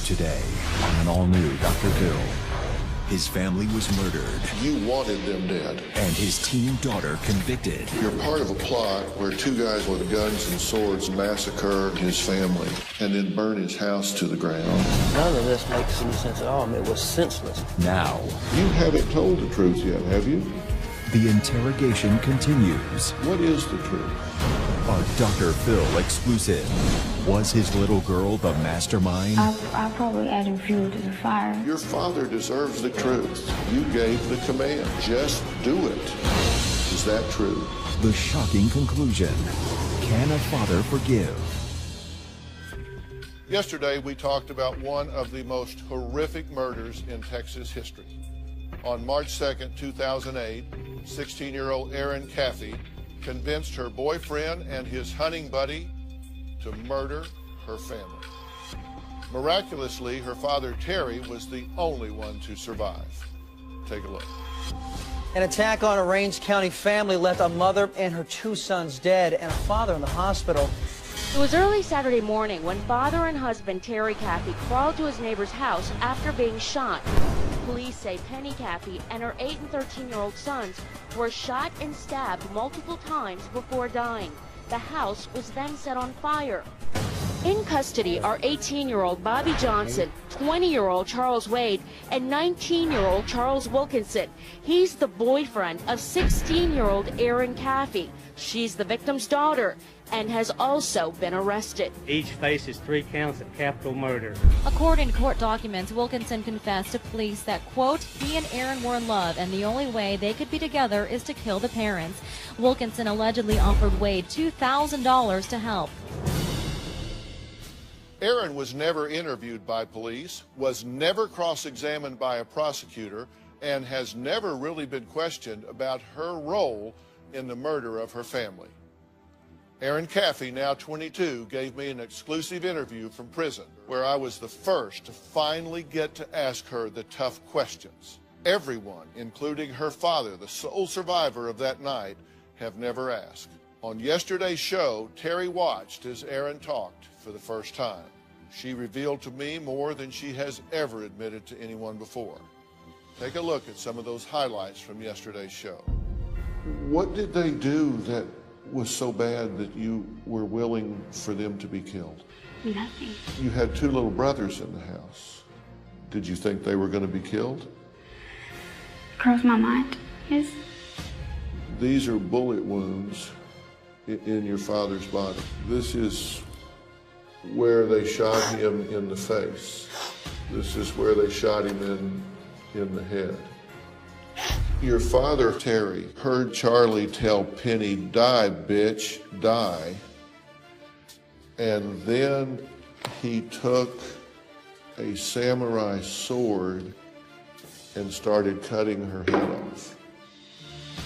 Today on an all-new Dr. Phil. His family was murdered. You wanted them dead. And his teen daughter convicted. You're part of a plot where two guys with guns and swords massacre his family and then burn his house to the ground. None of this makes any sense at all. I mean, it was senseless. Now, you haven't told the truth yet, have you? The interrogation continues. What is the truth? A Dr. Phil exclusive. Was his little girl the mastermind? I'll probably add fuel to the fire. Your father deserves the truth. You gave the command. Just do it. Is that true? The shocking conclusion. Can a father forgive? Yesterday, we talked about one of the most horrific murders in Texas history. On March 2nd, 2008, 16-year-old Erin convinced her boyfriend and his hunting buddy to murder her family. Miraculously, her father, Terry, was the only one to survive. Take a look. An attack on a Range County family left a mother and her two sons dead and a father in the hospital. It was early Saturday morning when father and husband Terry crawled to his neighbor's house after being shot. Police say Penny and her 8 and 13-year-old sons were shot and stabbed multiple times before dying. The house was then set on fire. In custody are 18-year-old Bobby Johnson, 20-year-old Charles Wade, and 19-year-old Charles Wilkinson. He's the boyfriend of 16-year-old Erin. She's the victim's daughter and has also been arrested. Each faces 3 counts of capital murder. According to court documents, Wilkinson confessed to police that, quote, he and Erin were in love and the only way they could be together is to kill the parents. Wilkinson allegedly offered Wade $2,000 to help. Erin was never interviewed by police, was never cross-examined by a prosecutor, and has never really been questioned about her role in the murder of her family. Erin, now 22, gave me an exclusive interview from prison where I was the first to finally get to ask her the tough questions. Everyone, including her father, the sole survivor of that night, have never asked. On yesterday's show, Terry watched as Erin talked for the first time. She revealed to me more than she has ever admitted to anyone before. Take a look at some of those highlights from yesterday's show. What did they do that was so bad that you were willing for them to be killed? Nothing. You had 2 little brothers in the house. Did you think they were going to be killed? Crossed my mind, yes. These are bullet wounds in your father's body. This is where they shot him in the face. This is where they shot him in the head. Your father, Terry, heard Charlie tell Penny, "Die, bitch, die." And then he took a samurai sword and started cutting her head off.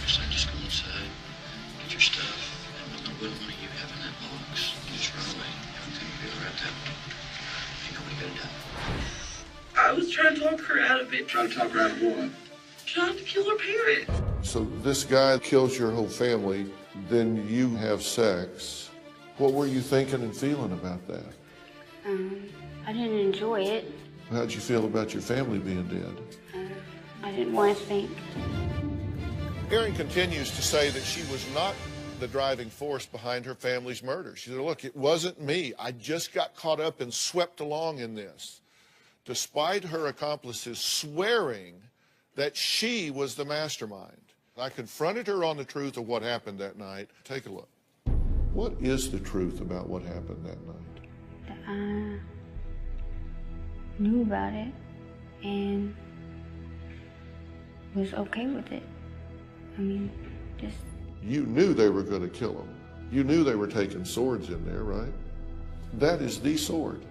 So just go inside, get your stuff, and with the little money you have in that box, just run away. Everything will be all right then. You know what you gotta do. I was trying to talk her out of it. Try to talk her out of what? Trying to kill her parents. So this guy kills your whole family, then you have sex. What were you thinking and feeling about that? I didn't enjoy it. How'd you feel about your family being dead? I didn't want to think. Erin continues to say that she was not the driving force behind her family's murder. She said, look, it wasn't me. I just got caught up and swept along in this. Despite her accomplices swearing that she was the mastermind. I confronted her on the truth of what happened that night. Take a look. What is the truth about what happened that night? That I knew about it and was okay with it. I mean, just... You knew they were going to kill him. You knew they were taking swords in there, right? That is the sword.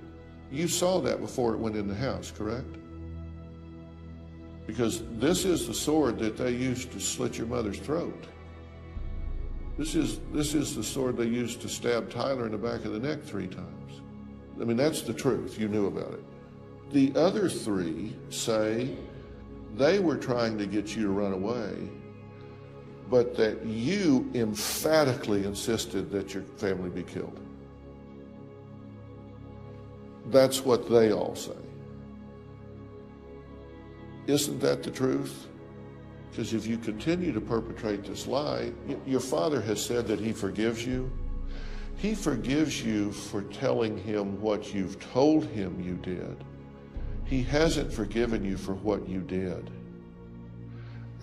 You saw that before it went in the house, correct? Because this is the sword that they used to slit your mother's throat. This is the sword they used to stab Tyler in the back of the neck 3 times. I mean, that's the truth. You knew about it. The other 3 say they were trying to get you to run away, but that you emphatically insisted that your family be killed. That's what they all say. Isn't that the truth? Because if you continue to perpetrate this lie, your father has said that he forgives you. He forgives you for telling him what you've told him you did. He hasn't forgiven you for what you did.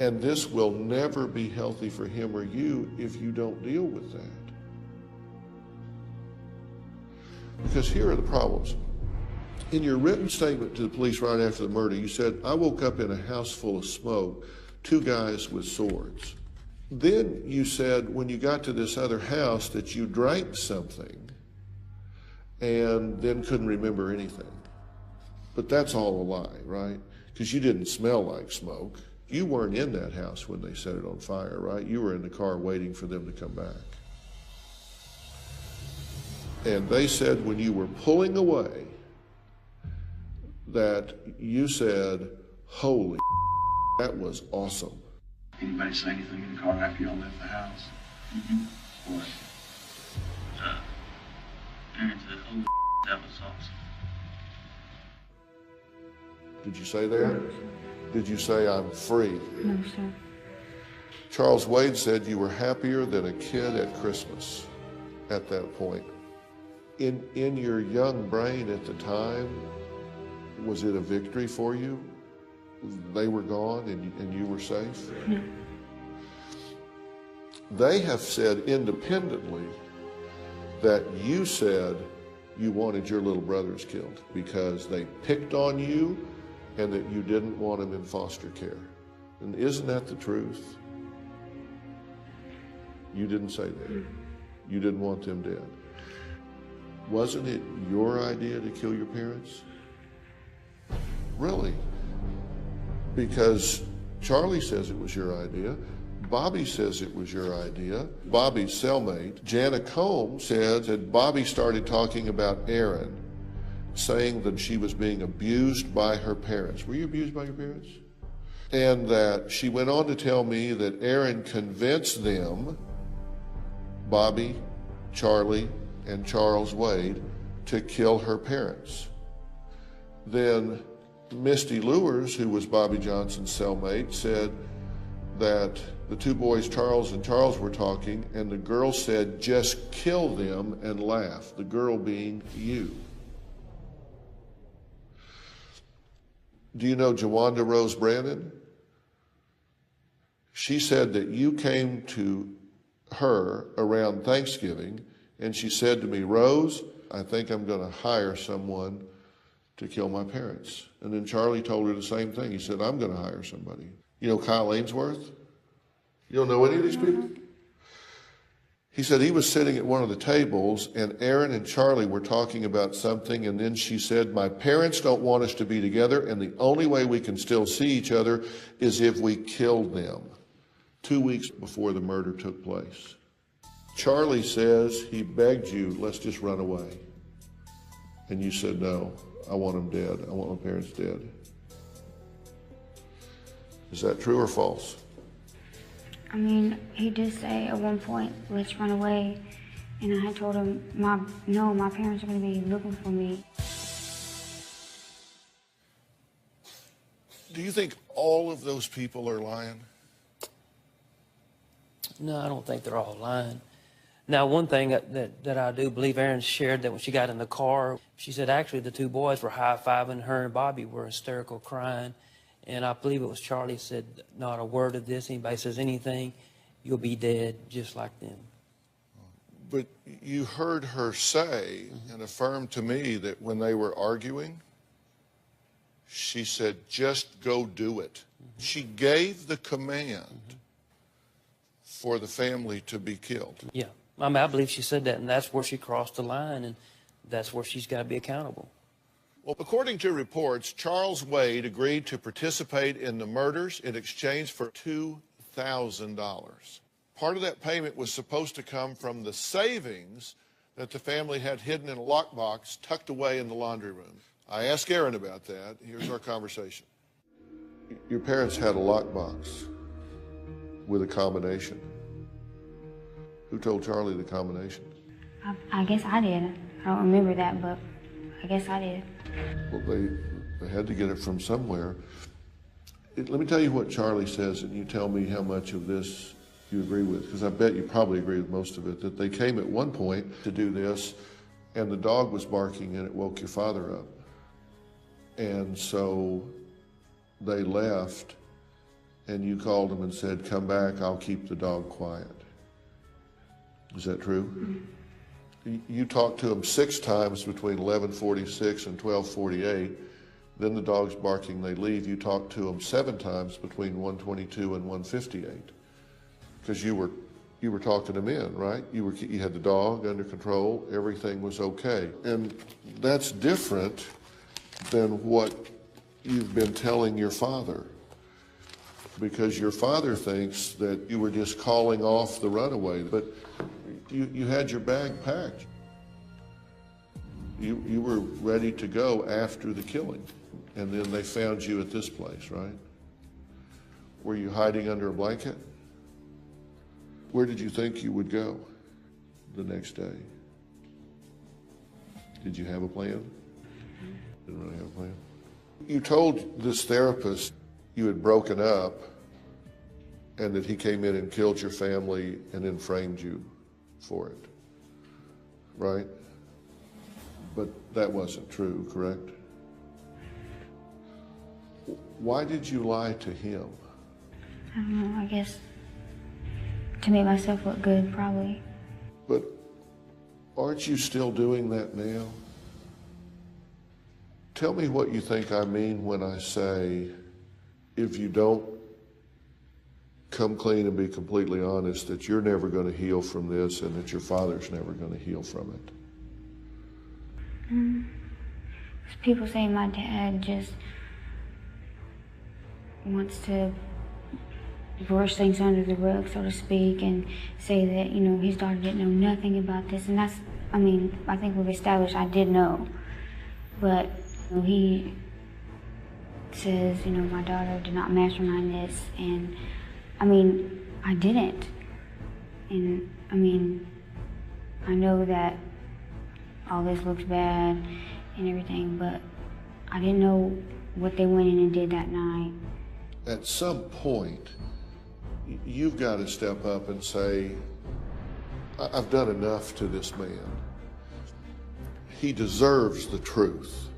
And this will never be healthy for him or you if you don't deal with that. Because here are the problems. In your written statement to the police right after the murder, you said, I woke up in a house full of smoke, 2 guys with swords. Then you said when you got to this other house that you drank something and then couldn't remember anything. But that's all a lie, right? Because you didn't smell like smoke. You weren't in that house when they set it on fire, right? You were in the car waiting for them to come back. And they said when you were pulling away that you said, holy, that was awesome. Anybody say anything in the car after y'all left the house? What? Erin said, holy, that was awesome. Did you say that? Did you say I'm free? No, sir. Charles Wade said you were happier than a kid at Christmas at that point. In your young brain at the time, was it a victory for you? They were gone and you were safe? No. They have said independently that you said you wanted your little brothers killed because they picked on you and that you didn't want them in foster care. And isn't that the truth? You didn't say that. You didn't want them dead. Wasn't it your idea to kill your parents? Really? Because Charlie says it was your idea. Bobby says it was your idea. Bobby's cellmate, Jana Combs, said that Bobby started talking about Erin, saying that she was being abused by her parents. Were you abused by your parents? And that she went on to tell me that Erin convinced them, Bobby, Charlie, and Charles Wade, to kill her parents. Then Misty Lewers, who was Bobby Johnson's cellmate, said that the 2 boys, Charles and Charles, were talking, and the girl said, just kill them and laugh, the girl being you. Do you know Jawanda Rose Brannon? She said that you came to her around Thanksgiving, and she said to me, Rose, I think I'm going to hire someone to kill my parents. And then Charlie told her the same thing. He said, I'm going to hire somebody. You know Kyle Ainsworth? You don't know any of these people? He said he was sitting at one of the tables and Erin and Charlie were talking about something, and then she said, my parents don't want us to be together, and the only way we can still see each other is if we killed them. 2 weeks before the murder took place. Charlie says he begged you, let's just run away. And you said, no, I want them dead. I want my parents dead. Is that true or false? I mean, he did say at one point, let's run away. And I had told him, no, my parents are going to be looking for me. Do you think all of those people are lying? No, I don't think they're all lying. Now, one thing that I do believe Erin shared, that when she got in the car, she said actually the 2 boys were high-fiving. Her and Bobby were hysterical crying. And I believe it was Charlie said, not a word of this. Anybody says anything, you'll be dead just like them. But you heard her say and affirm to me that when they were arguing, she said, just go do it. She gave the command for the family to be killed. Yeah. I mean, I believe she said that, and that's where she crossed the line, and that's where she's got to be accountable. Well, according to reports, Charles Wade agreed to participate in the murders in exchange for $2,000. Part of that payment was supposed to come from the savings that the family had hidden in a lockbox tucked away in the laundry room. I asked Erin about that. Here's our conversation. Your parents had a lockbox with a combination. Who told Charlie the combination? I guess I did. I don't remember that, but I guess I did. Well, they had to get it from somewhere. Let me tell you what Charlie says, and you tell me how much of this you agree with, because I bet you probably agree with most of it, that they came at one point to do this, and the dog was barking, and it woke your father up. And so they left, and you called them and said, come back, I'll keep the dog quiet. Is that true? You talked to him 6 times between 11:46 and 12:48. Then the dog's barking, they leave. You talked to him 7 times between 1:22 and 1:58. Because you were talking them in, right? You had the dog under control, everything was okay. And that's different than what you've been telling your father. Because your father thinks that you were just calling off the runaway, but you had your bag packed. You were ready to go after the killing, and then they found you at this place, right? Were you hiding under a blanket? Where did you think you would go the next day? Did you have a plan? Didn't really have a plan. You told this therapist you had broken up and that he came in and killed your family and then framed you for it, right? But that wasn't true, correct? Why did you lie to him? I don't know, I guess to make myself look good, probably. But aren't you still doing that now? Tell me what you think I mean when I say, if you don't come clean and be completely honest, that you're never going to heal from this and that your father's never going to heal from it. People say my dad just wants to brush things under the rug, so to speak, and say that, you know, his daughter didn't know nothing about this. And that's, I mean, I think we've established I did know. But you know, he says, you know, my daughter did not mastermind this. And, I mean, I didn't. And, I mean, I know that all this looks bad and everything, but I didn't know what they went in and did that night. At some point, you've got to step up and say, I've done enough to this man. He deserves the truth.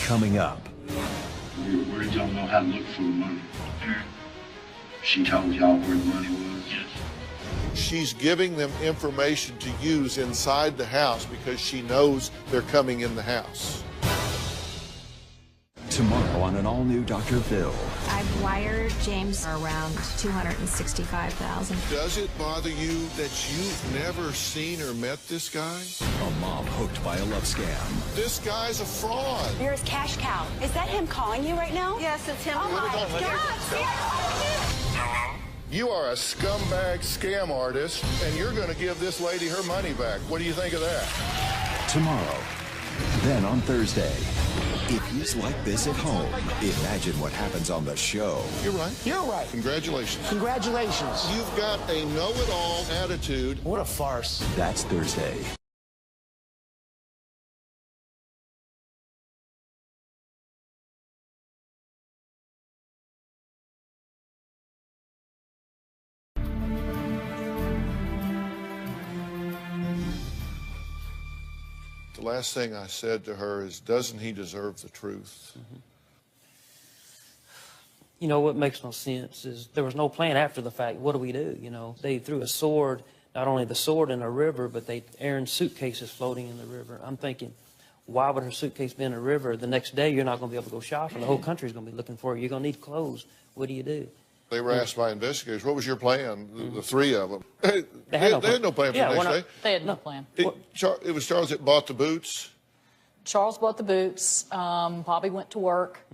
Coming up. Where did y'all know how to look for the money? Erin, she told y'all where the money was? Yes. She's giving them information to use inside the house because she knows they're coming in the house. Tomorrow on an all-new Dr. Phil. I've wired James around $265,000. Does it bother you that you've never seen or met this guy? A mom hooked by a love scam. This guy's a fraud. You're his cash cow. Is that him calling you right now? Yes, it's him. Oh my God! You are a scumbag scam artist, and you're going to give this lady her money back. What do you think of that? Tomorrow. Then on Thursday. If he's like this at home, imagine what happens on the show. You're right. You're right. Congratulations. Congratulations. You've got a know-it-all attitude. What a farce. That's Thursday. The last thing I said to her is, doesn't he deserve the truth? Mm-hmm. You know, what makes no sense is there was no plan after the fact. What do we do? You know, they threw a sword, not only the sword in a river, but Erin's suitcase is floating in the river. I'm thinking, why would her suitcase be in a river? The next day, you're not going to be able to go shopping. The whole country's going to be looking for you. You're going to need clothes. What do you do? They were asked by investigators, what was your plan? The 3 of them. They had no plan for the next day. They had no plan. It was Charles that bought the boots? Charles bought the boots. Bobby went to work.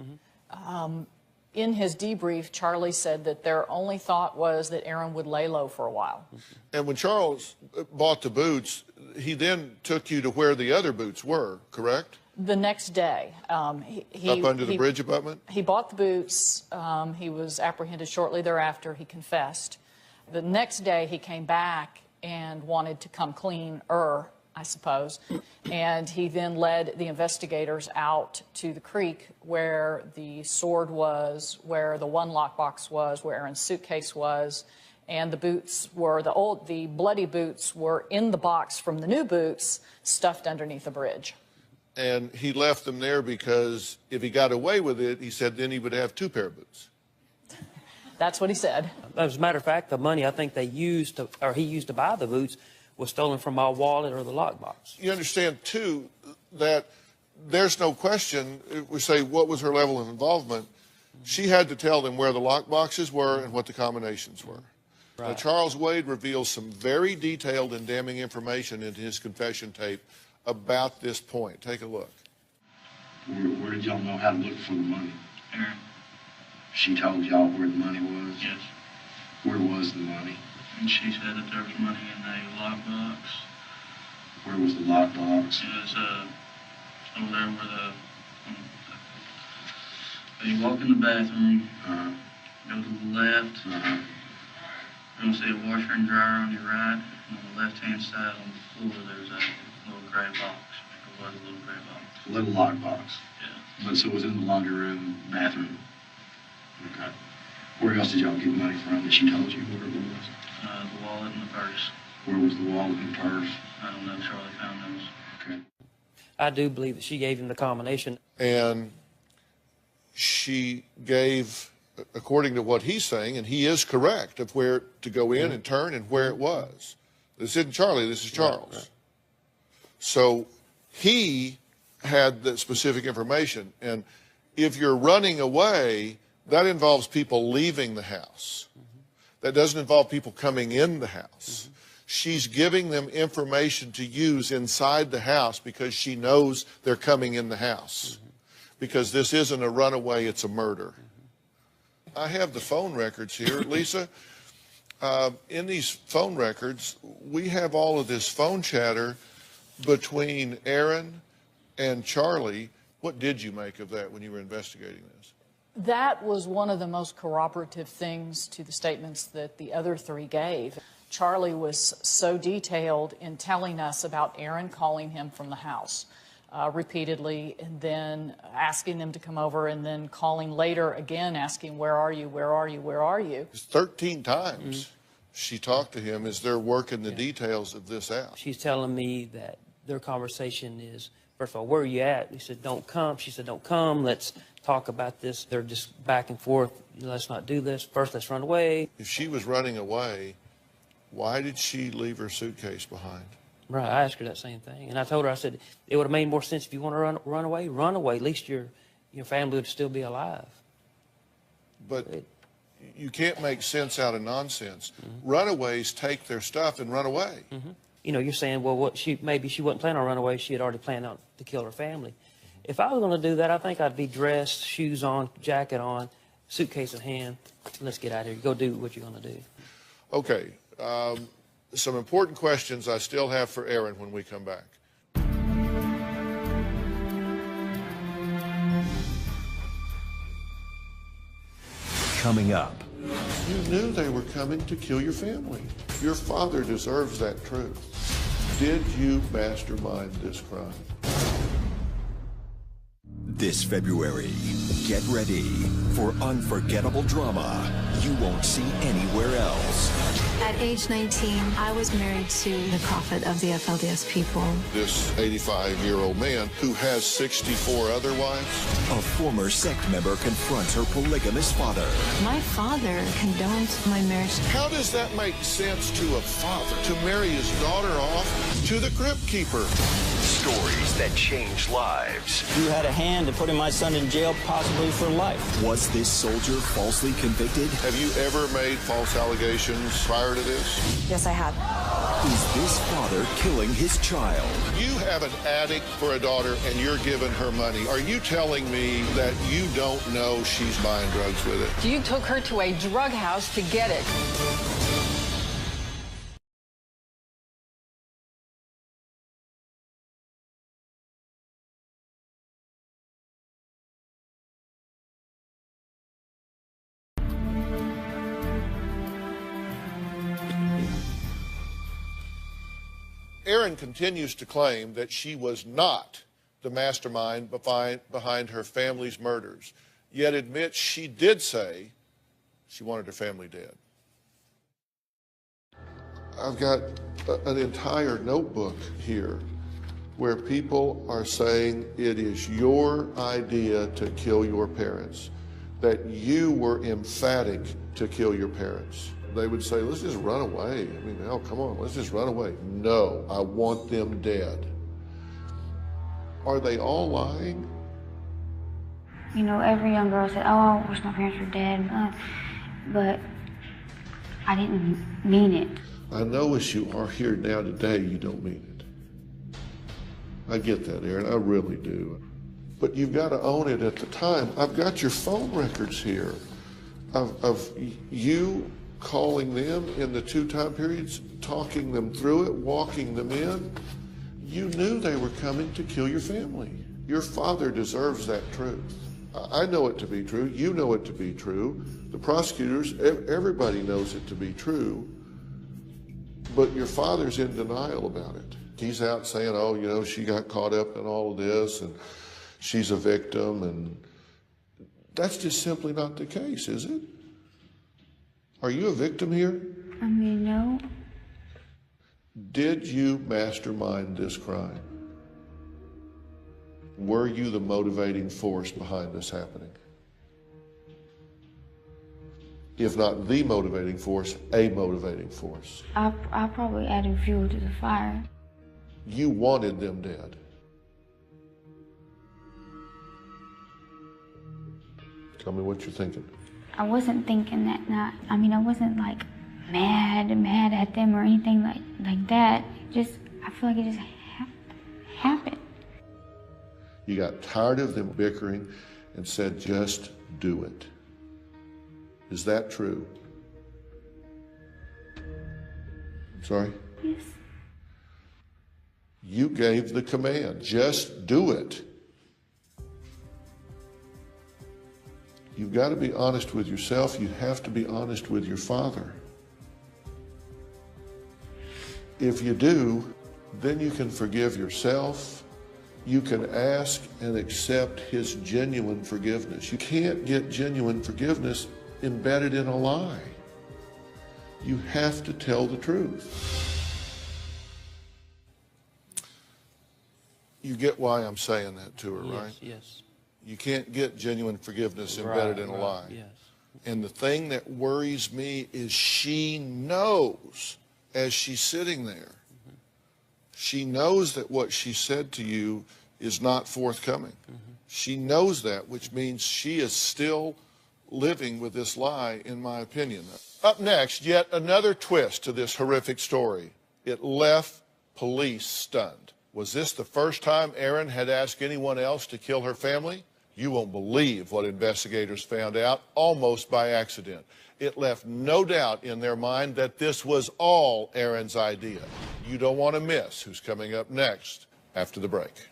In his debrief, Charlie said that their only thought was that Erin would lay low for a while. And when Charles bought the boots, he then took you to where the other boots were, correct? The next day. Up under the bridge abutment? He bought the boots. He was apprehended shortly thereafter. He confessed. The next day, he came back and wanted to come cleaner I suppose. And he then led the investigators out to the creek where the sword was, where the one lockbox was, where Erin's suitcase was, and the boots were, the bloody boots were in the box from the new boots stuffed underneath the bridge. And he left them there because if he got away with it, he said then he would have 2 pair of boots. That's what he said. As a matter of fact, the money I think they used to, or he used to buy the boots was stolen from my wallet or the lockbox. You understand, too, that there's no question, we say what was her level of involvement, she had to tell them where the lockboxes were and what the combinations were. Right. Now, Charles Wade reveals some very detailed and damning information in his confession tape about this point. Take a look. Where did y'all know how to look for the money? Erin. She told y'all where the money was? Yes. Where was the money? And she said that there was money in a lockbox. Where was the lockbox? It was over there where you walk in the bathroom, go to the left, you're going to see a washer and dryer on your right, and on the left-hand side on the floor there's a little gray box. It was a little gray box. A little lockbox? Yeah. But so it was in the laundry room, bathroom? Okay. Where else did y'all get money from that she told you where it was? The wallet and the purse. Where was the wallet and the purse? I don't know. Charlie found those. Okay. I do believe that she gave him the combination. And she gave, according to what he's saying, and he is correct, of where to go in and turn and where it was. This isn't Charlie, this is Charles. Right. So he had the specific information. And if you're running away, that involves people leaving the house. That doesn't involve people coming in the house. She's giving them information to use inside the house because she knows they're coming in the house. Because this isn't a runaway, it's a murder. I have the phone records here, Lisa. In these phone records, we have all of this phone chatter between Erin and Charlie. What did you make of that when you were investigating this? That was one of the most corroborative things to the statements that the other 3 gave. Charlie was so detailed in telling us about Erin calling him from the house repeatedly, and then asking them to come over, and then calling later again asking, where are you, where are you, where are you? 13 times she talked to him as they're working the details of this out. She's telling me that their conversation is, first of all, where are you at? He said, don't come. She said, don't come. Let's talk about this. They're just back and forth. Let's not do this. First, let's run away. If she was running away, why did she leave her suitcase behind? Right, I asked her that same thing. And I told her, I said, it would have made more sense if you want to run away, run away. At least your family would still be alive. But you can't make sense out of nonsense. Runaways take their stuff and run away. You know, you're saying, well, maybe she wasn't planning on running away. She had already planned out to kill her family. If I was going to do that, I think I'd be dressed, shoes on, jacket on, suitcase in hand. Let's get out of here. Go do what you're going to do. Okay. Some important questions I still have for Erin when we come back. Coming up. You knew they were coming to kill your family. Your father deserves that truth. Did you mastermind this crime? This February, get ready for unforgettable drama you won't see anywhere else. At age 19, I was married to the prophet of the FLDS people. This 85-year-old man who has 64 other wives. A former sect member confronts her polygamous father. My father condoned my marriage. How does that make sense to a father to marry his daughter off to the crypt keeper? Stories that change lives. You had a hand in putting my son in jail, possibly for life. Was this soldier falsely convicted? Have you ever made false allegations prior to this? Yes, I have. Is this father killing his child? You have an addict for a daughter and you're giving her money. Are you telling me that you don't know she's buying drugs with it? You took her to a drug house to get it. Erin continues to claim that she was not the mastermind behind her family's murders, yet admits she did say she wanted her family dead. I've got an entire notebook here where people are saying it is your idea to kill your parents, that you were emphatic to kill your parents. They would say, let's just run away. I mean, hell, come on, let's just run away. No, I want them dead. Are they all lying? You know, every young girl said, oh, I wish my parents were dead, but I didn't mean it. I know as you are here now today, you don't mean it. I get that, Erin, I really do. But you've got to own it at the time. I've got your phone records here of you calling them in the 2 time periods, talking them through it, walking them in. You knew they were coming to kill your family. Your father deserves that truth. I know it to be true. You know it to be true. The prosecutors, everybody knows it to be true. But your father's in denial about it. He's out saying, oh, you know, she got caught up in all of this and she's a victim, and that's just simply not the case, is it? Are you a victim here? I mean, no. Did you mastermind this crime? Were you the motivating force behind this happening? If not the motivating force, a motivating force. I probably added fuel to the fire. You wanted them dead. Tell me what you're thinking. I wasn't thinking that not. I mean, I wasn't like mad at them or anything like that. Just, I feel like it just happened. You got tired of them bickering and said, just do it. Is that true? I'm sorry? Yes. You gave the command, just do it. You've got to be honest with yourself. You have to be honest with your father. If you do, then you can forgive yourself. You can ask and accept his genuine forgiveness. You can't get genuine forgiveness embedded in a lie. You have to tell the truth. You get why I'm saying that to her, right? Yes. You can't get genuine forgiveness embedded in a lie. Yes. And the thing that worries me is she knows as she's sitting there, she knows that what she said to you is not forthcoming. She knows that, which means she is still living with this lie, in my opinion. Up next, yet another twist to this horrific story. It left police stunned. Was this the first time Erin had asked anyone else to kill her family? You won't believe what investigators found out almost by accident. It left no doubt in their mind that this was all Erin's idea. You don't want to miss who's coming up next after the break.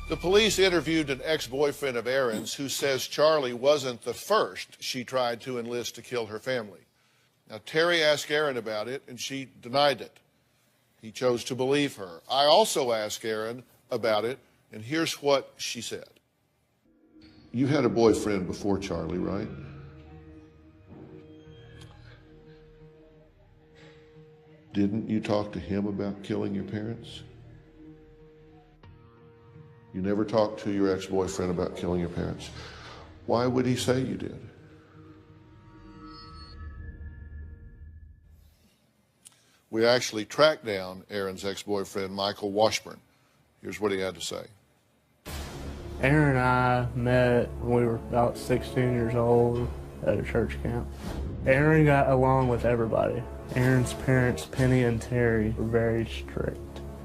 The police interviewed an ex-boyfriend of Erin's who says Charlie wasn't the first she tried to enlist to kill her family. Now, Terry asked Erin about it, and she denied it. He chose to believe her. I also asked Erin about it, and here's what she said. You had a boyfriend before Charlie, right? Didn't you talk to him about killing your parents? You never talked to your ex-boyfriend about killing your parents. Why would he say you did? We actually tracked down Erin's ex-boyfriend, Michael Washburn. Here's what he had to say. Erin and I met when we were about 16 years old at a church camp. Erin got along with everybody. Erin's parents, Penny and Terry, were very strict.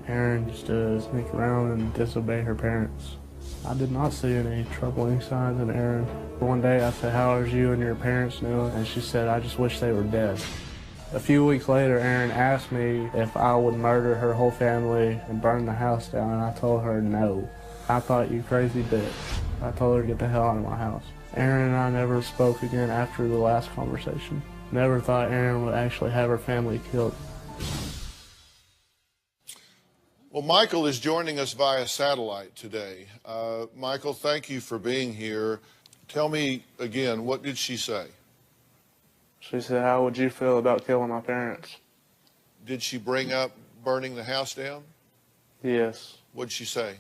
Erin used to sneak around and disobey her parents. I did not see any troubling signs in Erin. One day I said, "How are you and your parents doing?" And she said, "I just wish they were dead." A few weeks later, Erin asked me if I would murder her whole family and burn the house down, and I told her no. I thought, "You crazy bitch." I told her to get the hell out of my house. Erin and I never spoke again after the last conversation. Never thought Erin would actually have her family killed. Well, Michael is joining us via satellite today. Michael, thank you for being here. Tell me again, what did she say? She said, "How would you feel about killing my parents?" Did she bring up burning the house down? Yes. What'd she say?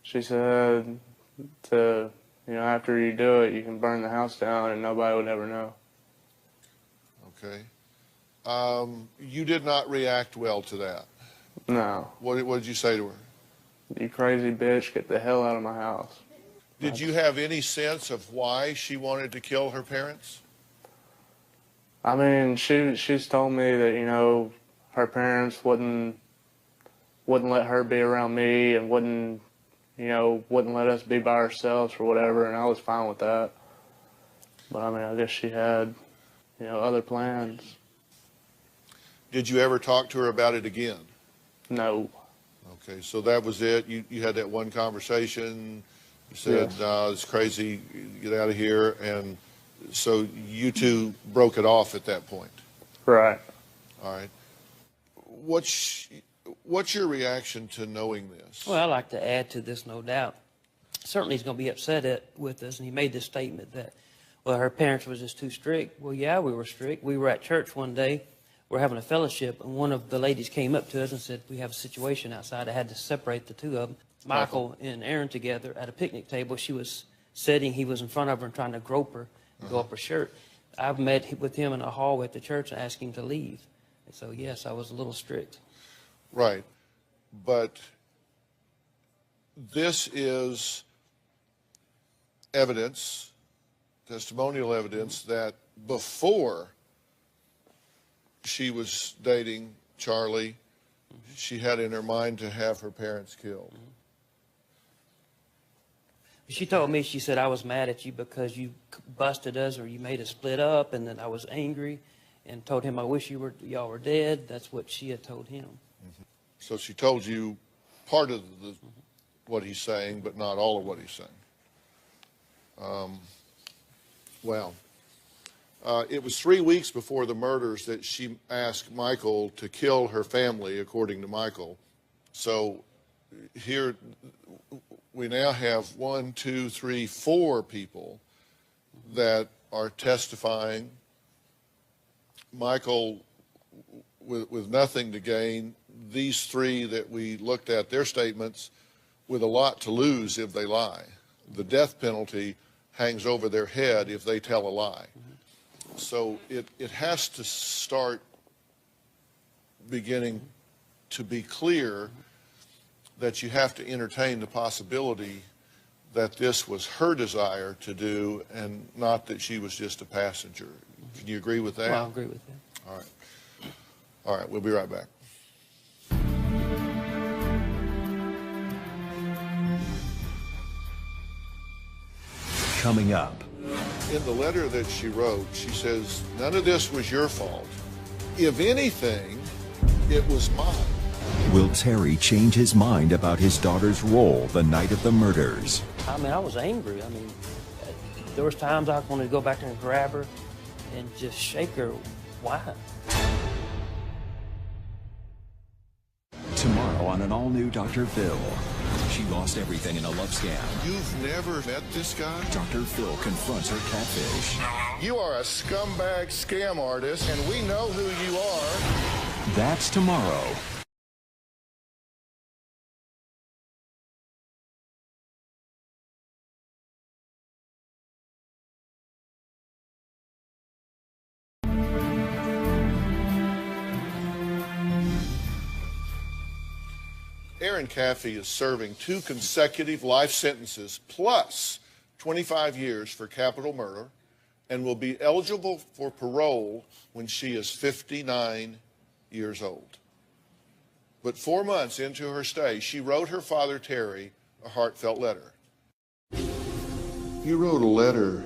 She said, after you do it, you can burn the house down and nobody would ever know. Okay. You did not react well to that. No. What did you say to her? "You crazy bitch, get the hell out of my house." Did you have any sense of why she wanted to kill her parents? I mean, she's told me that, her parents wouldn't let her be around me and wouldn't let us be by ourselves or whatever, and I was fine with that. But I mean, I guess she had, other plans. Did you ever talk to her about it again? No. Okay, so that was it. You had that one conversation. You said, Yes. "No, it's crazy. Get out of here." And so you two broke it off at that point. Right. All right. What's your reaction to knowing this? Well, I'd like to add to this, no doubt. Certainly he's going to be upset with us, and he made this statement that, well, her parents was just too strict. Well, yeah, we were strict. We were at church one day. We're having a fellowship, and one of the ladies came up to us and said, "We have a situation outside." I had to separate the two of them, Michael and Erin, together at a picnic table. She was sitting. He was in front of her and trying to grope her, go up her shirt. I've met with him in a hallway at the church and asked him to leave. And so, yes, I was a little strict. Right. But this is evidence, testimonial evidence, that before she was dating Charlie, she had in her mind to have her parents killed. She told me, she said, "I was mad at you because you busted us or you made us split up," and then I was angry and told him, "I wish y'all were dead." That's what she had told him. So she told you part of what he's saying, but not all of what he's saying. It was 3 weeks before the murders that she asked Michael to kill her family, according to Michael. So here we now have 1, 2, 3, 4 people that are testifying. Michael, with nothing to gain. These 3 that we looked at, their statements, with a lot to lose if they lie. The death penalty hangs over their head if they tell a lie. So it has to start beginning to be clear that you have to entertain the possibility that this was her desire to do and not that she was just a passenger. Can you agree with that? Well, I agree with that. All right. All right, we'll be right back. Coming up. In the letter that she wrote, she says, "None of this was your fault. If anything, it was mine." Will Terry change his mind about his daughter's role the night of the murders? I mean, I was angry. I mean, there was times I wanted to go back there and grab her and just shake her. Why? Tomorrow on an all-new Dr. Phil. She lost everything in a love scam. You've never met this guy? Dr. Phil confronts her catfish. You are a scumbag scam artist, and we know who you are. That's tomorrow. Erin Caffey is serving 2 consecutive life sentences plus 25 years for capital murder and will be eligible for parole when she is 59 years old. But 4 months into her stay, she wrote her father, Terry, a heartfelt letter. You wrote a letter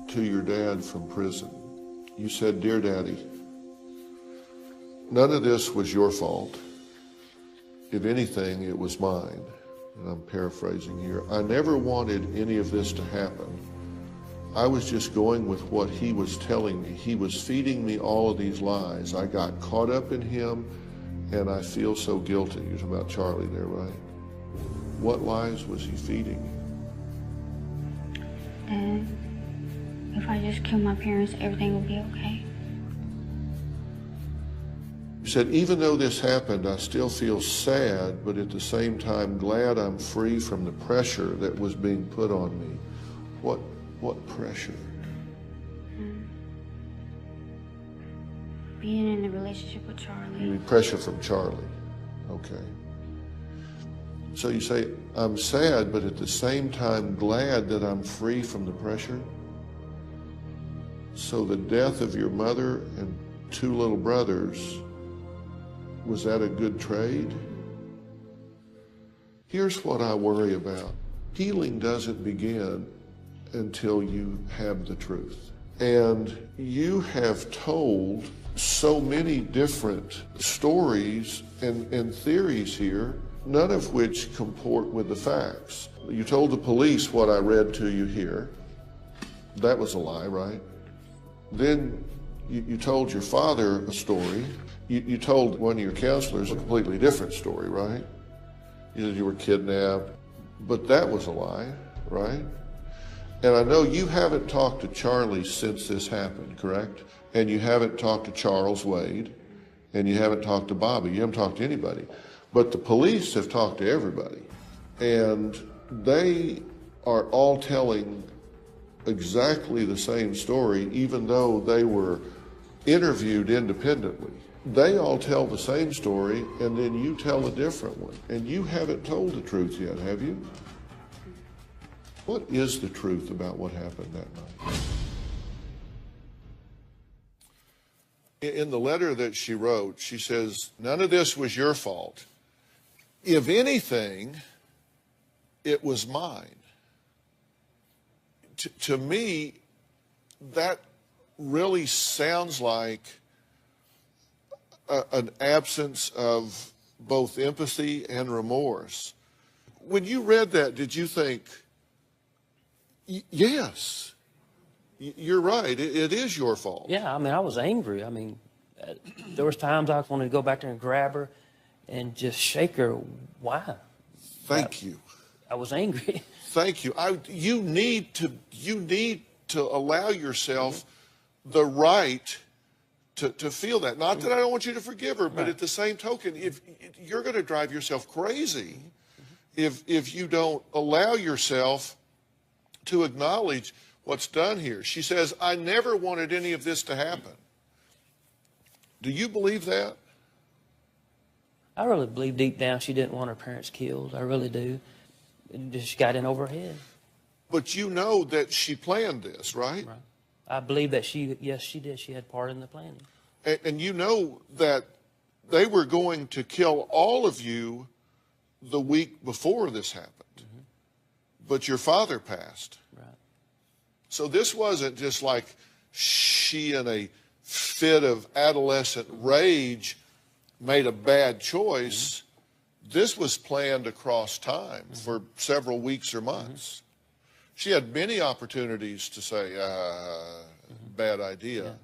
to your dad from prison. You said, "Dear Daddy, none of this was your fault. If anything, it was mine." And I'm paraphrasing here. "I never wanted any of this to happen. I was just going with what he was telling me. He was feeding me all of these lies. I got caught up in him, and I feel so guilty." You're talking about Charlie there, right? What lies was he feeding you? That if I just kill my parents, everything will be okay. You said, "Even though this happened, I still feel sad, but at the same time glad I'm free from the pressure that was being put on me." What pressure? Being in a relationship with Charlie. You mean pressure from Charlie. Okay. So you say, "I'm sad, but at the same time glad that I'm free from the pressure." So the death of your mother and 2 little brothers, was that a good trade? Here's what I worry about. Healing doesn't begin until you have the truth. And you have told so many different stories and theories here, none of which comport with the facts. You told the police what I read to you here. That was a lie, right? Then you told your father a story. You told one of your counselors a completely different story, right? You said you were kidnapped, but that was a lie, right? And I know you haven't talked to Charlie since this happened, correct? And you haven't talked to Charles Wade, and you haven't talked to Bobby. You haven't talked to anybody. But the police have talked to everybody. And they are all telling exactly the same story, even though they were interviewed independently. They all tell the same story, and then you tell a different one. And you haven't told the truth yet, have you? What is the truth about what happened that night? In the letter that she wrote, she says, "None of this was your fault. If anything, it was mine." To me, that really sounds like an absence of both empathy and remorse. When you read that, did you think, yes, you're right, it is your fault? Yeah, I mean, I was angry. I mean, there was times I wanted to go back there and grab her and just shake her. Why? Thank you. I was angry. Thank you. You need to allow yourself the right to feel that. Not that I don't want you to forgive her, but at the same token, if you're going to drive yourself crazy if you don't allow yourself to acknowledge what's done here. She says, "I never wanted any of this to happen." Do you believe that? I really believe deep down she didn't want her parents killed. I really do. It just got in over her head. But you know that she planned this, right? Right. I believe that yes, she did. She had part in the planning. And you know that they were going to kill all of you the week before this happened. Mm-hmm. But your father passed. Right. So this wasn't just like she in a fit of adolescent rage made a bad choice. Mm-hmm. This was planned across time for several weeks or months. She had many opportunities to say, bad idea.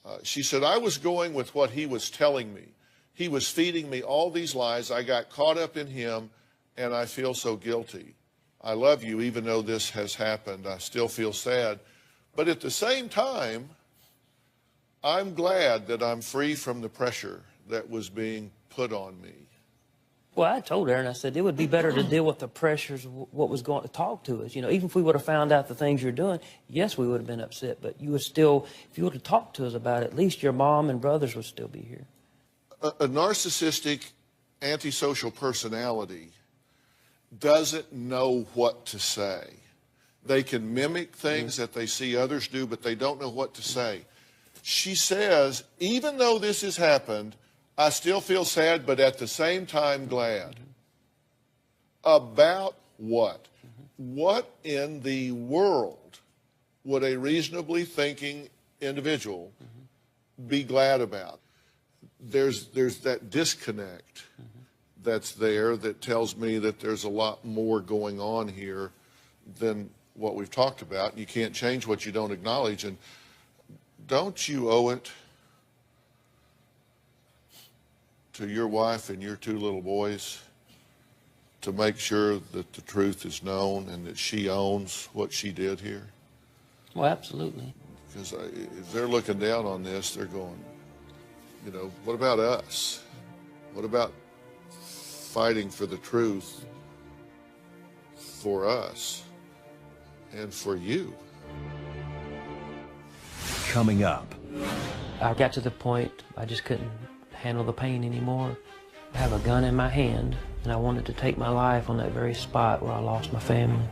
Yeah. She said, "I was going with what he was telling me. He was feeding me all these lies. I got caught up in him, and I feel so guilty. I love you, even though this has happened. I still feel sad. But at the same time, I'm glad that I'm free from the pressure that was being put on me." Well, I told Erin, I said, it would be better to deal with the pressures of what was going to talk to us. You know, even if we would have found out the things you're doing, yes, we would have been upset. But you would still, if you would have talked to us about it, at least your mom and brothers would still be here. A narcissistic, antisocial personality doesn't know what to say. They can mimic things that they see others do, but they don't know what to say. She says, even though this has happened, I still feel sad, but at the same time glad. About what? What in the world would a reasonably thinking individual be glad about? There's that disconnect that's there that tells me that there's a lot more going on here than what we've talked about. You can't change what you don't acknowledge. And don't you owe it to your wife and your 2 little boys to make sure that the truth is known and that she owns what she did here? Well, absolutely. Because if they're looking down on this, they're going, you know, what about us? What about fighting for the truth for us and for you? Coming up. I got to the point I just couldn't handle the pain anymore. I have a gun in my hand, and I wanted to take my life on that very spot where I lost my family.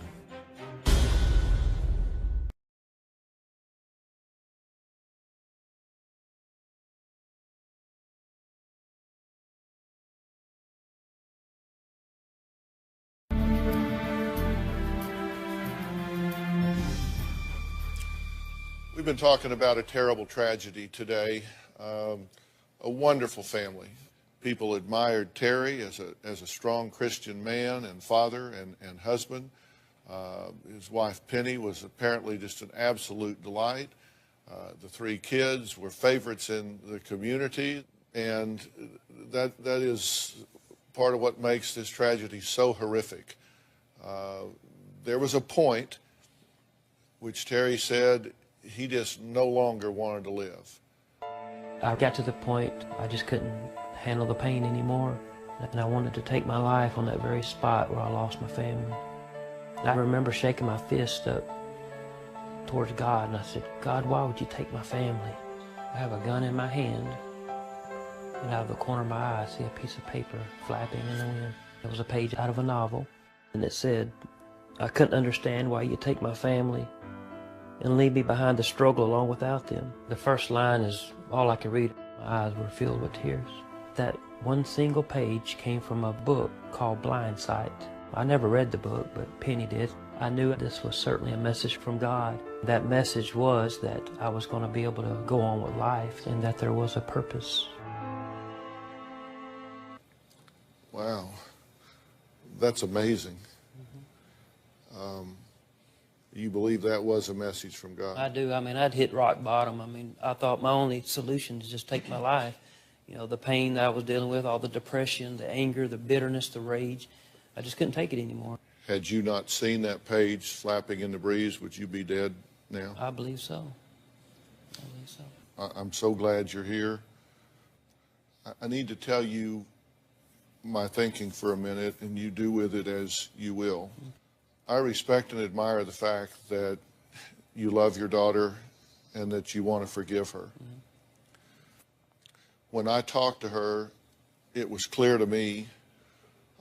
We've been talking about a terrible tragedy today. A wonderful family. People admired Terry as a strong Christian man and father and husband. His wife Penny was apparently just an absolute delight. The 3 kids were favorites in the community, and that is part of what makes this tragedy so horrific. There was a point which Terry said he just no longer wanted to live. I got to the point I just couldn't handle the pain anymore, and I wanted to take my life on that very spot where I lost my family. I remember shaking my fist up towards God, and I said, God, why would you take my family? I have a gun in my hand, and out of the corner of my eye, I see a piece of paper flapping in the wind. It was a page out of a novel, and it said, I couldn't understand why you take my family and leave me behind to struggle along without them. The first line is all I could read. My eyes were filled with tears. That one single page came from a book called Blind Sight. I never read the book, but Penny did. I knew this was certainly a message from God. That message was that I was going to be able to go on with life and that there was a purpose. Wow, that's amazing. You believe that was a message from God? I do. I mean, I'd hit rock bottom. I mean, I thought my only solution is just take my life. You know, the pain that I was dealing with, all the depression, the anger, the bitterness, the rage. I just couldn't take it anymore. Had you not seen that page flapping in the breeze, would you be dead now? I believe so. I believe so. I'm so glad you're here. I need to tell you my thinking for a minute, and you do with it as you will. I respect and admire the fact that you love your daughter and that you want to forgive her. When I talked to her, it was clear to me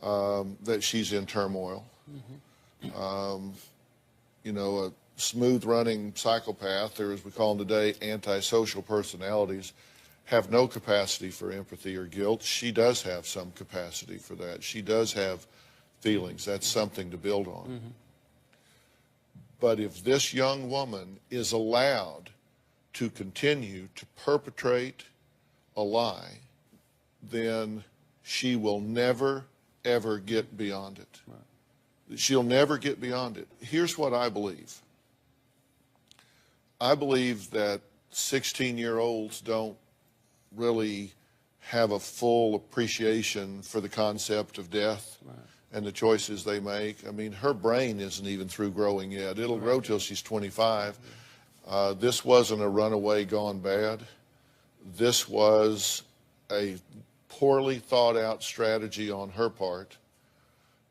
that she's in turmoil. You know, a smooth-running psychopath, or as we call them today, antisocial personalities, have no capacity for empathy or guilt. She does have some capacity for that. She does have feelings. That's something to build on. But if this young woman is allowed to continue to perpetrate a lie, then she will never, ever get beyond it. Right. She'll never get beyond it. Here's what I believe. I believe that 16-year-olds don't really have a full appreciation for the concept of death. Right. And the choices they make. I mean, her brain isn't even through growing yet. It'll grow till she's 25. This wasn't a runaway gone bad. This was a poorly thought out strategy on her part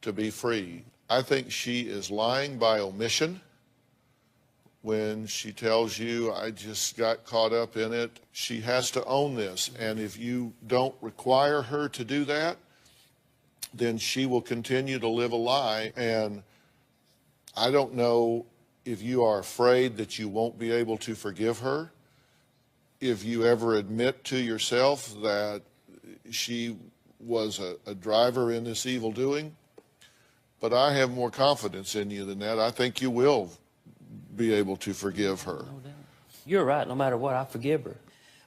to be free. I think she is lying by omission when she tells you, I just got caught up in it. She has to own this. And if you don't require her to do that, then she will continue to live a lie. And I don't know if you are afraid that you won't be able to forgive her, if you ever admit to yourself that she was a driver in this evil doing. But I have more confidence in you than that. I think you will be able to forgive her. No doubt. You're right. No matter what, I forgive her.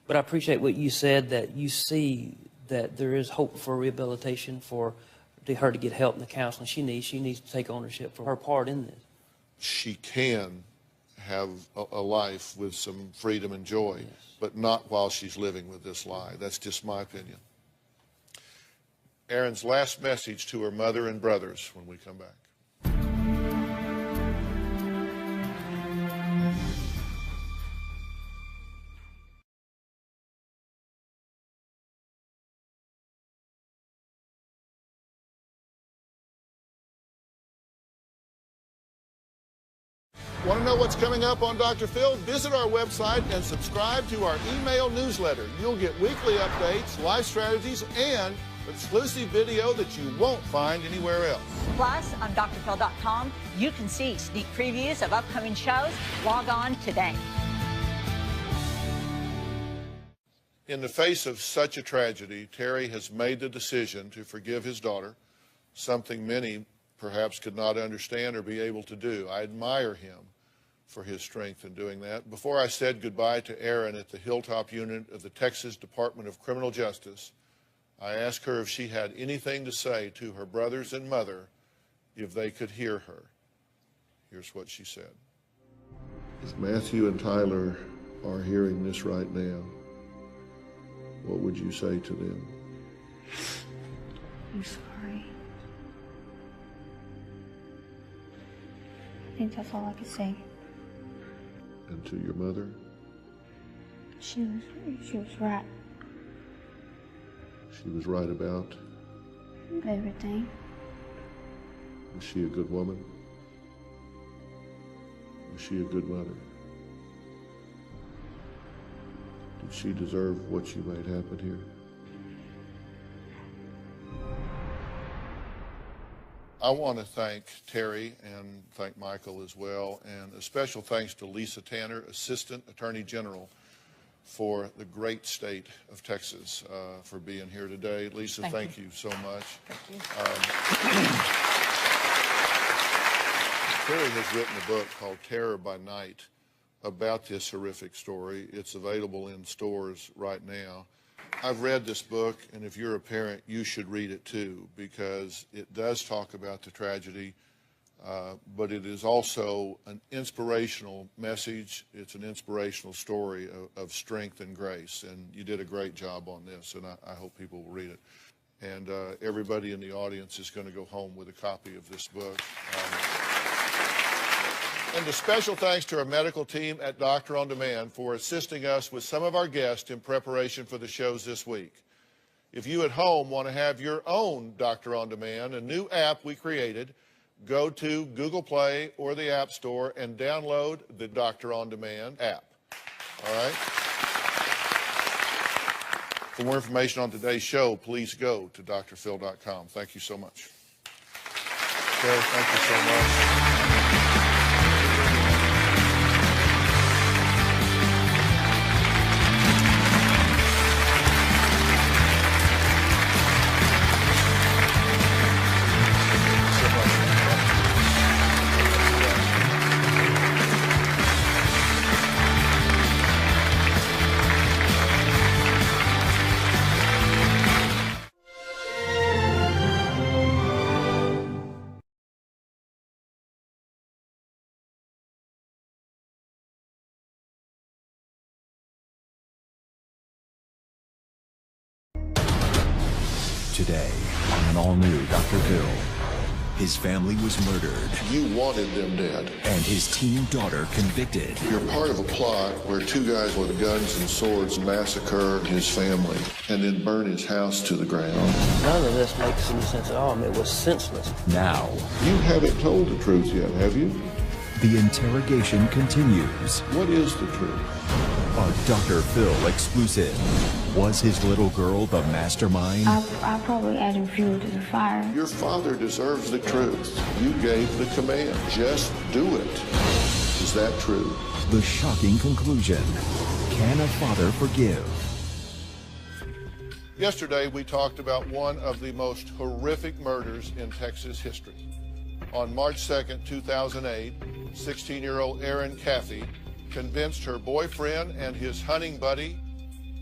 But I appreciate what you said, that you see that there is hope for rehabilitation, for her to get help in the counseling she needs. She needs to take ownership for her part in this. She can have a life with some freedom and joy, but not while she's living with this lie. That's just my opinion. Erin's last message to her mother and brothers when we come back. Want to know what's coming up on Dr. Phil? Visit our website and subscribe to our email newsletter. You'll get weekly updates, life strategies, and exclusive video that you won't find anywhere else. Plus, on drphil.com, you can see sneak previews of upcoming shows. Log on today. In the face of such a tragedy, Terry has made the decision to forgive his daughter, something many perhaps could not understand or be able to do. I admire him for his strength in doing that. Before I said goodbye to Erin at the Hilltop Unit of the Texas Department of Criminal Justice, I asked her if she had anything to say to her brothers and mother if they could hear her. Here's what she said. If Matthew and Tyler are hearing this right now, what would you say to them? I'm sorry. I think that's all I could say. And to your mother? She was right. She was right about? Everything. Was she a good woman? Was she a good mother? Did she deserve what you made happen here? I want to thank Terry and thank Michael as well, and a special thanks to Lisa Tanner, Assistant Attorney General for the great state of Texas, for being here today. Lisa, thank you so much. Thank you. Terry has written a book called Terror by Night about this horrific story. It's available in stores right now. I've read this book, and if you're a parent, you should read it too, because it does talk about the tragedy, but it is also an inspirational message. It's an inspirational story of strength and grace, and you did a great job on this, and I hope people will read it. And everybody in the audience is going to go home with a copy of this book. And a special thanks to our medical team at Doctor on Demand for assisting us with some of our guests in preparation for the shows this week. If you at home want to have your own Doctor on Demand, a new app we created, go to Google Play or the App Store and download the Doctor on Demand app. All right? For more information on today's show, please go to drphil.com. Thank you so much. Terry, thank you so much. Today, on an all-new Dr. Phil, his family was murdered. You wanted them dead. And his teen daughter convicted. You're part of a plot where two guys with guns and swords massacre his family and then burn his house to the ground. None of this makes any sense at all. It was senseless. Now, you haven't told the truth yet, have you? The interrogation continues. What is the truth? A Dr. Phil exclusive. Was his little girl the mastermind? I'll probably add fuel to the fire. Your father deserves the truth. You gave the command. Just do it. Is that true? The shocking conclusion. Can a father forgive? Yesterday, we talked about one of the most horrific murders in Texas history. On March 2nd, 2008, 16-year-old Erin Caffey convinced her boyfriend and his hunting buddy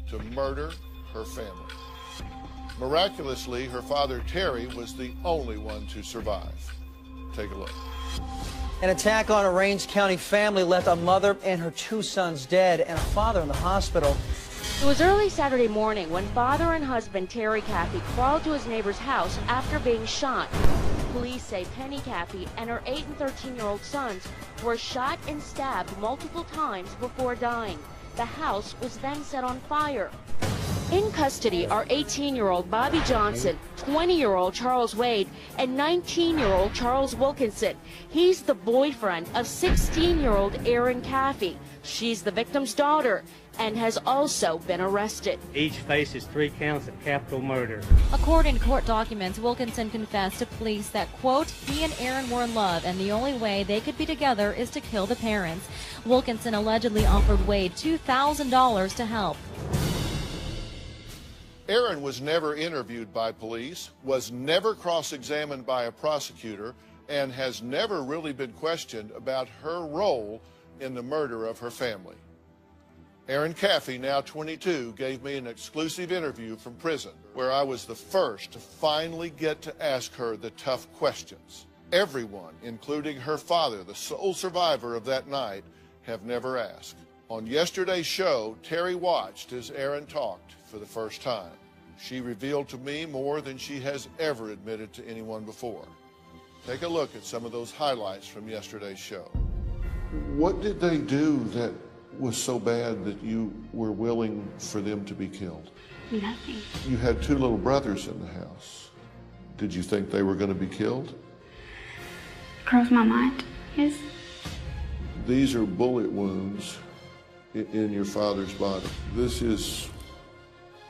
to murder her family. Miraculously, her father, Terry, was the only one to survive. Take a look. An attack on a Range County family left a mother and her 2 sons dead and a father in the hospital. It was early Saturday morning when father and husband Terry Caffey crawled to his neighbor's house after being shot. Police say Penny Caffey and her 8 and 13-year-old sons were shot and stabbed multiple times before dying. The house was then set on fire. In custody are 18-year-old Bobby Johnson, 20-year-old Charles Wade, and 19-year-old Charles Wilkinson. He's the boyfriend of 16-year-old Erin Caffey. She's the victim's daughter and has also been arrested. Each faces 3 counts of capital murder. According to court documents, Wilkinson confessed to police that, quote, he and Erin were in love and the only way they could be together is to kill the parents. Wilkinson allegedly offered Wade $2,000 to help. Erin was never interviewed by police, was never cross-examined by a prosecutor, and has never really been questioned about her role in the murder of her family. Erin Caffey, now 22, gave me an exclusive interview from prison where I was the first to finally get to ask her the tough questions. Everyone, including her father, the sole survivor of that night, have never asked. On yesterday's show, Terry watched as Erin talked for the first time. She revealed to me more than she has ever admitted to anyone before. Take a look at some of those highlights from yesterday's show. What did they do that was so bad that you were willing for them to be killed? Nothing. You had 2 little brothers in the house. Did you think they were going to be killed? Crossed my mind, yes. These are bullet wounds in your father's body. This is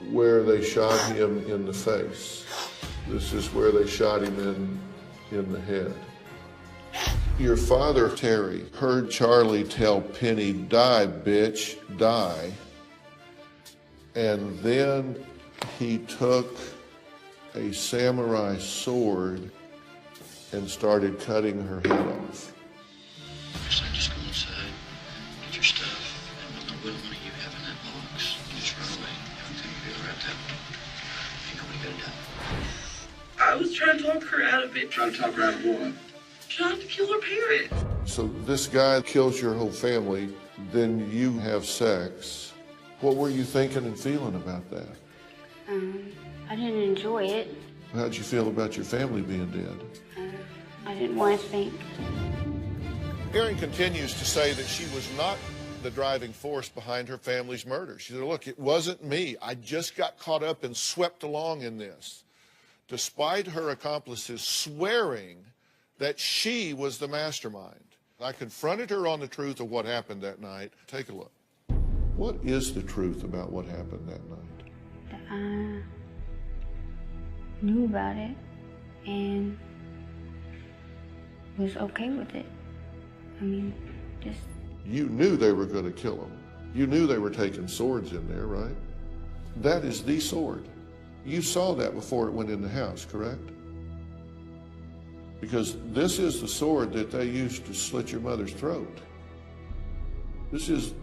where they shot him in the face. This is where they shot him in the head. Your father, Terry, heard Charlie tell Penny, "Die, bitch, die." And then he took a samurai sword and started cutting her head off. First, I'm just going inside, get your stuff, and we'll know what money you have in that box. Just run away. Everything will be all right then. You know what you gotta do. I was trying to talk her out of it. Try to talk her out of what? Trying to kill her parents. So this guy kills your whole family, then you have sex. What were you thinking and feeling about that? I didn't enjoy it. How'd you feel about your family being dead? I didn't want to think. Erin continues to say that she was not the driving force behind her family's murder. She said, look, it wasn't me. I just got caught up and swept along in this. Despite her accomplices swearing that she was the mastermind. I confronted her on the truth of what happened that night. Take a look. What is the truth about what happened that night? That I knew about it and was okay with it. I mean, just... You knew they were going to kill him. You knew they were taking swords in there, right? That is the sword. You saw that before it went in the house, correct? Because this is the sword that they used to slit your mother's throat. This is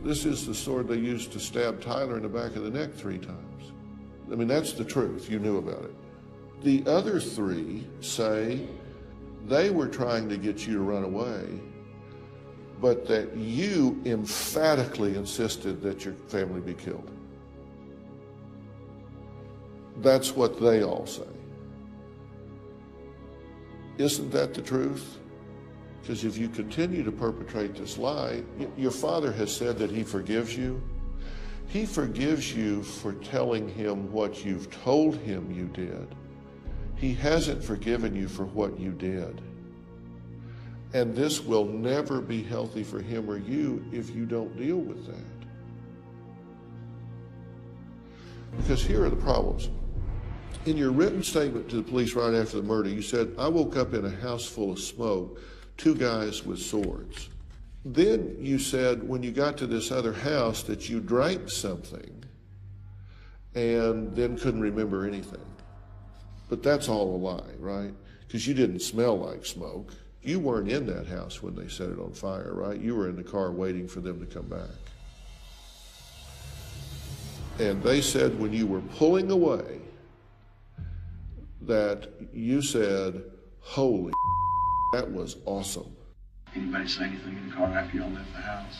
the sword they used to stab Tyler in the back of the neck 3 times. I mean, that's the truth. You knew about it. The other 3 say they were trying to get you to run away, but that you emphatically insisted that your family be killed. That's what they all say. Isn't that the truth? Because if you continue to perpetrate this lie, your father has said that he forgives you. He forgives you for telling him what you've told him you did. He hasn't forgiven you for what you did. And this will never be healthy for him or you if you don't deal with that. Because here are the problems. In your written statement to the police right after the murder, you said, I woke up in a house full of smoke, 2 guys with swords. Then you said when you got to this other house that you drank something and then couldn't remember anything. But that's all a lie, right? Because you didn't smell like smoke. You weren't in that house when they set it on fire, right? You were in the car waiting for them to come back. And they said when you were pulling away that you said, holy, that was awesome. Anybody say anything in the car after y'all left the house?